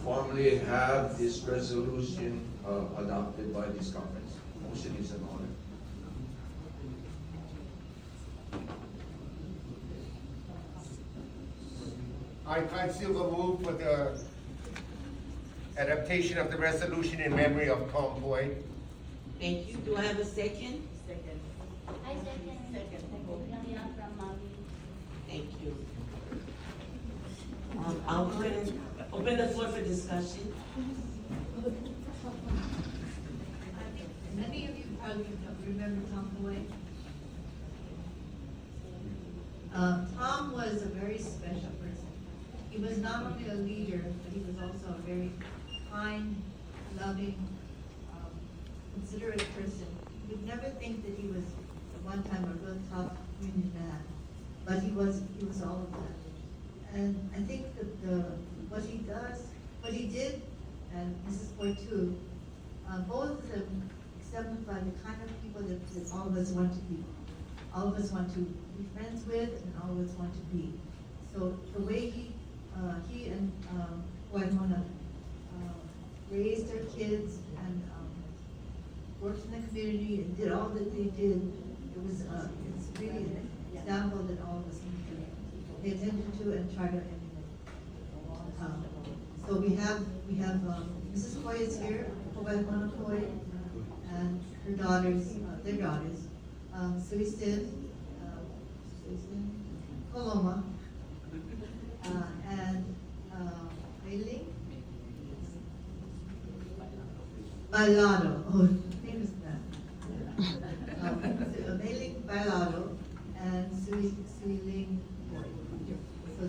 formally have this resolution adopted by this conference. Motion is in order. I still move for the adaptation of the resolution in memory of Tom Boyd. Thank you. Do I have a second? Second. I second. Lilia from Maui. Thank you. I'll go ahead and open the floor for discussion. Many of you probably don't remember Tom Boyd. Tom was a very special person. He was not only a leader, but he was also a very kind, loving, considerate person. You would never think that he was at one time a real tough union man, but he was all of that. And I think that what he did, and Mrs. Boyd too, both of them exemplify the kind of people that all of us want to be. All of us want to be friends with, and all of us want to be. So the way he and Waimona raised their kids and worked in the community and did all that they did, it's really an example that all of us need to pay attention to and try to emulate. So we have Mrs. Coy is here, Waimona Coy, and her daughters, their daughters, Suisin, Koloma, and Ailing Bailado. Oh, his name is that. Ailing Bailado and Suiling Boyd. So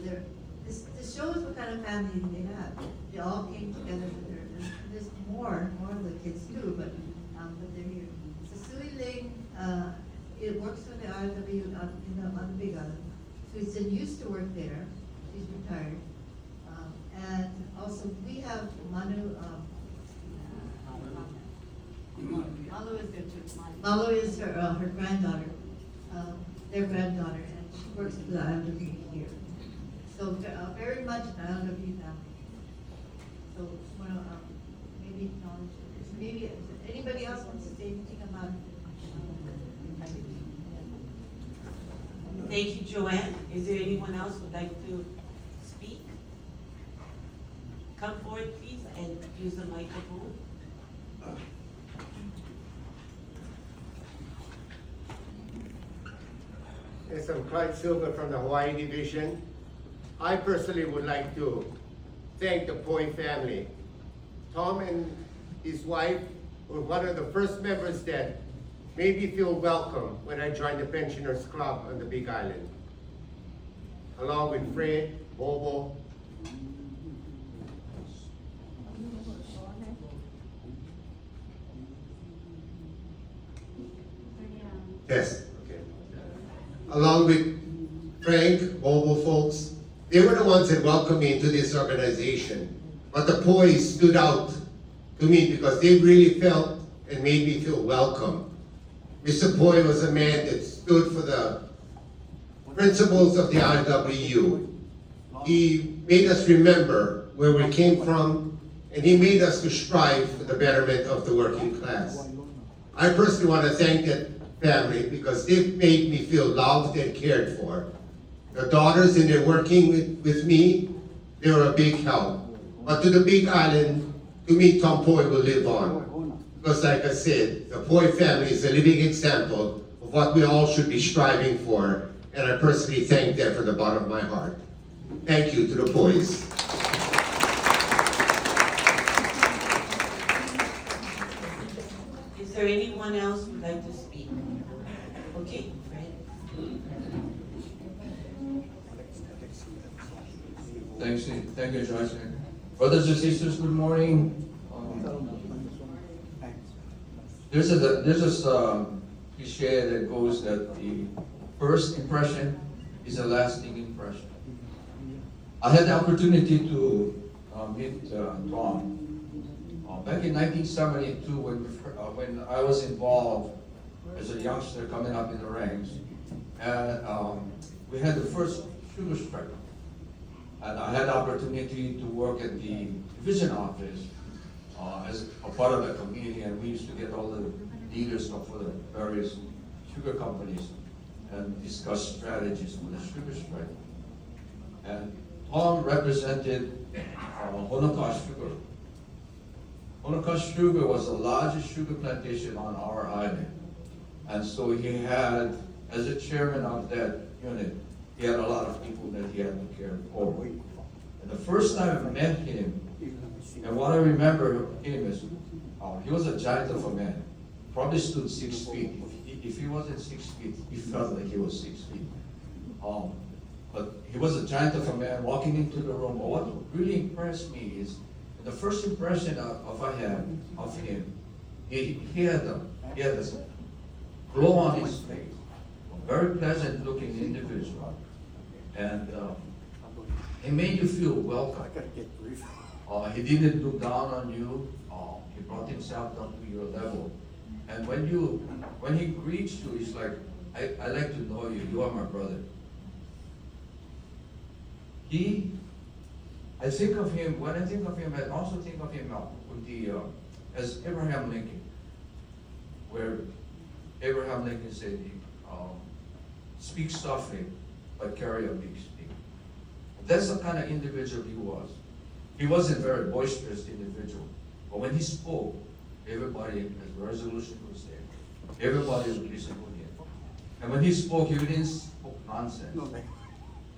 this shows what kind of family they have. They all came together with her. There's more of the kids too, but they're here. So Suiling, it works for the ILWU on the Big Island. Suisin used to work there. She's retired. And also we have Manu, Malu is there too. Malo is her granddaughter, their granddaughter, and she works for the ILWU here. So very much an ILWU family. So maybe acknowledge this. Maybe anybody else wants to say anything about it? Thank you, Joanne. Is there anyone else who would like to speak? Come forward, please, and use the microphone. Yes, I'm Clyde Silva from the Hawaii Division. I personally would like to thank the Poi family. Tom and his wife were one of the first members that made me feel welcome when I joined the Pensioners Club on the Big Island. Along with Fred, Bobo. Yes, okay. Along with Frank, Bobo folks, they were the ones that welcomed me into this organization. But the Poi stood out to me because they really felt and made me feel welcome. Mr. Poi was a man that stood for the principles of the ILWU. He made us remember where we came from, and he made us to strive for the betterment of the working class. I personally want to thank that family because they've made me feel loved and cared for. The daughters, in their working with me, they were a big help. But to the Big Island, to me, Tom Poi will live on. Because like I said, the Poi family is a living example of what we all should be striving for, and I personally thank them from the bottom of my heart. Thank you to the Pois. Is there anyone else who would like to speak? Okay, Fred. Thank you, Joyce. Brothers and sisters, good morning. There's this cliche that goes that the first impression is a lasting impression. I had the opportunity to meet Tom back in 1972 when I was involved as a youngster coming up in the ranks, and we had the first sugar strike. And I had the opportunity to work at the division office as a part of the committee, and we used to get all the leaders of the various sugar companies and discuss strategies for the sugar strike. And Tom represented Honoka Sugar. Honoka Sugar was the largest sugar plantation on our island. And so he had, as a chairman of that unit, he had a lot of people that he had to care for. And the first time I met him, and what I remember him is, he was a giant of a man. Probably stood 6 feet. If he wasn't 6 feet, he felt like he was 6 feet. But he was a giant of a man walking into the room. But what really impressed me is the first impression I had of him. He had this glow on his face, a very pleasant-looking individual, and he made you feel welcome. He didn't look down on you. He brought himself down to your level. And when he greets you, he's like, I like to know you. You are my brother. I think of him, when I think of him, I also think of him as Abraham Lincoln, where Abraham Lincoln said, speak softly, but carry a big stick. That's the kind of individual he was. He wasn't a very boisterous individual, but when he spoke, everybody, as resolution was there. Everybody would listen to him. And when he spoke, he didn't speak nonsense.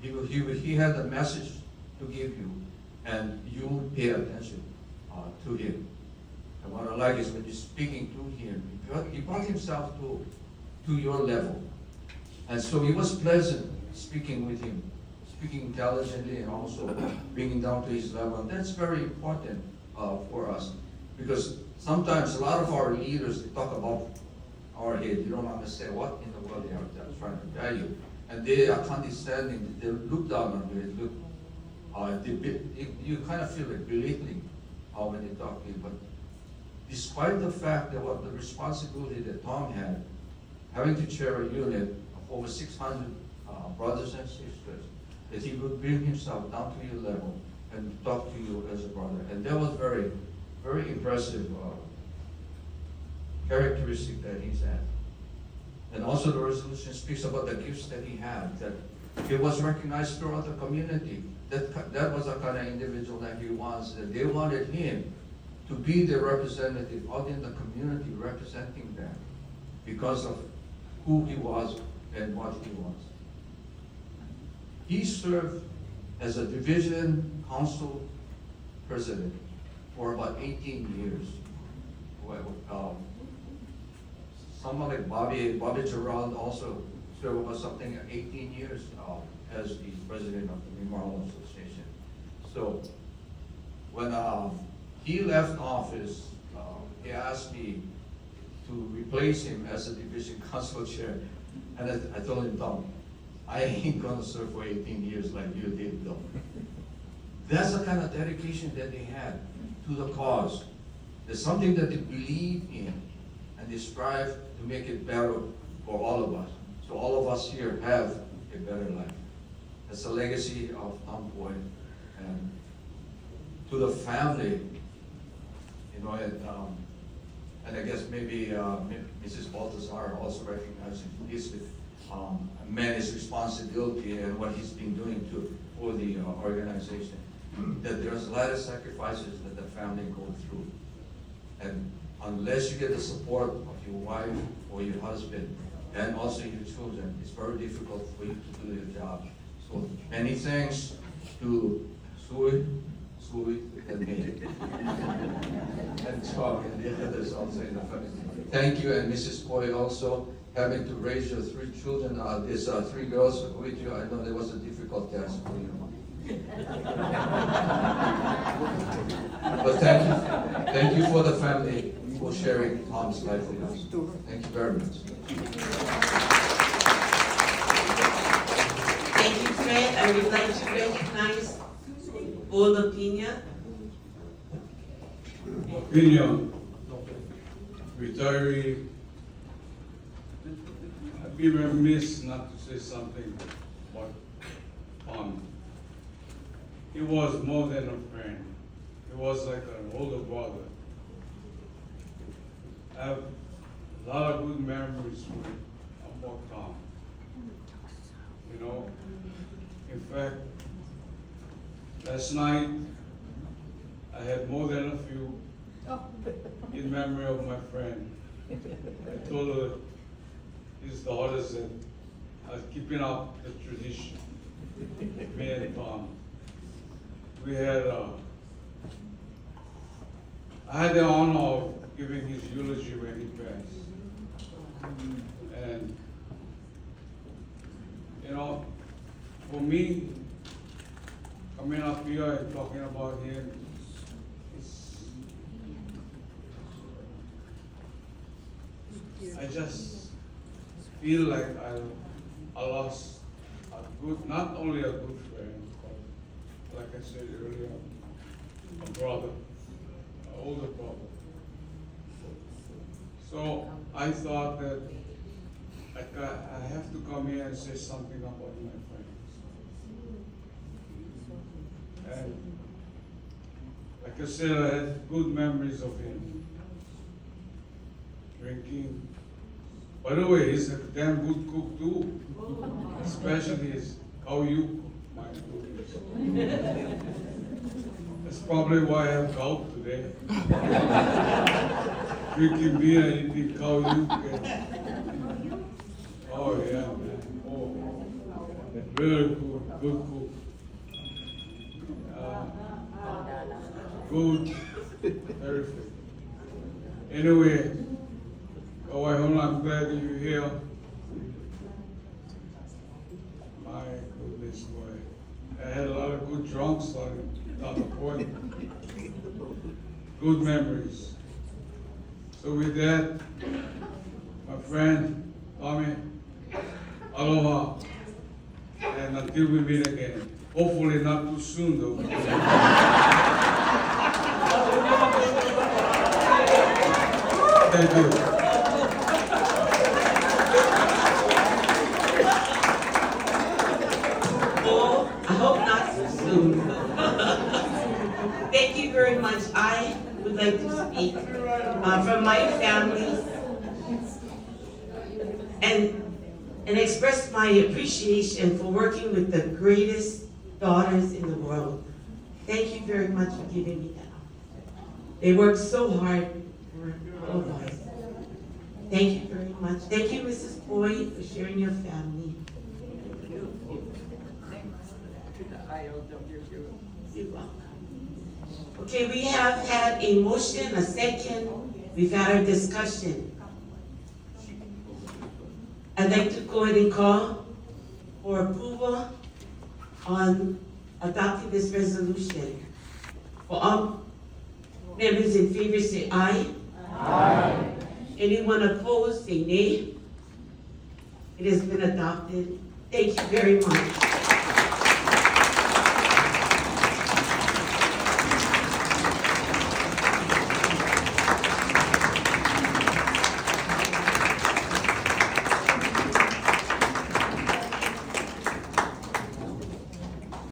He had a message to give you, and you would pay attention to him. And what I like is when you're speaking to him, he brought himself to your level. And so it was pleasant speaking with him, speaking intelligently and also bringing down to his level. And that's very important for us, because sometimes a lot of our leaders, they talk about our head. You don't understand what in the world they are trying to tell you. And they are condescending, they look down on you, you kind of feel like belittling when they talk to you. But despite the fact that what the responsibility that Tom had, having to chair a unit of over 600 brothers and sisters, that he would bring himself down to your level and talk to you as a brother. And that was very, very impressive characteristic that he's had. And also the resolution speaks about the gifts that he had, that he was recognized throughout the community. That was the kind of individual that he was, that they wanted him to be the representative out in the community representing them because of who he was and what he was. He served as a division council president for about 18 years. Someone like Bobby Gerald also served about something 18 years as the president of the Memorial Association. So when he left office, he asked me to replace him as a division council chair. And I told him, Tom, I ain't gonna serve for 18 years like you did, though. That's the kind of dedication that they had to the cause. There's something that they believe in, and they strive to make it better for all of us. So all of us here have a better life. That's the legacy of Tom Boyd. And to the family, you know, and I guess maybe Mrs. Baltazar also recognizing his man's responsibility and what he's been doing for the organization. That there's a lot of sacrifices that the family go through. And unless you get the support of your wife or your husband and also your children, it's very difficult for you to do your job. So many thanks to Sui, and me. And Chuck and the others also in the family. Thank you, and Mrs. Boyd also, having to raise your 3 children, these 3 girls with you. I know there was a difficult task for you. But thank you for the family for sharing Tom's life with us. Thank you very much. Thank you, Fred. I would like to recognize Paul Pina. Opinion, retiree. I'd be remiss not to say something about he was more than a friend. He was like an older brother. I have a lot of good memories with Uncle Tom. You know, in fact, last night I had more than a few in memory of my friend. I told her, his daughters, that I was keeping up the tradition. Me and Tom. We had, I had the honor of giving his eulogy when he passed. And, you know, for me, coming up here and talking about him, I just feel like I lost a good, not only a good friend, but like I said earlier, a brother, an older brother. So I thought that I have to come here and say something about my friend. And like I said, I had good memories of him. Drinking. By the way, he's a damn good cook too. Especially his how you cook my food. That's probably why I have gout today. Drinking beer and eating cow you. Oh yeah, man. Oh, very good cook. Good, very fit. Anyway, I'm glad that you're here. My goodness, boy. I had a lot of good drunks on the point. Good memories. So with that, my friend, Tommy, aloha. And until we meet again. Hopefully not too soon though. Thank you. Oh, I hope not so soon. Thank you very much. I would like to speak from my family and express my appreciation for working with the greatest daughters in the world. Thank you very much for giving me that. They worked so hard for all of us. Thank you very much. Thank you, Mrs. Boyd, for sharing your family. You're welcome. Okay, we have had a motion, a second. We've had a discussion. I'd like to go ahead and call for approval on adopting this resolution. For all members in favor, say aye. Aye. Anyone opposed, say nay. It has been adopted. Thank you very much.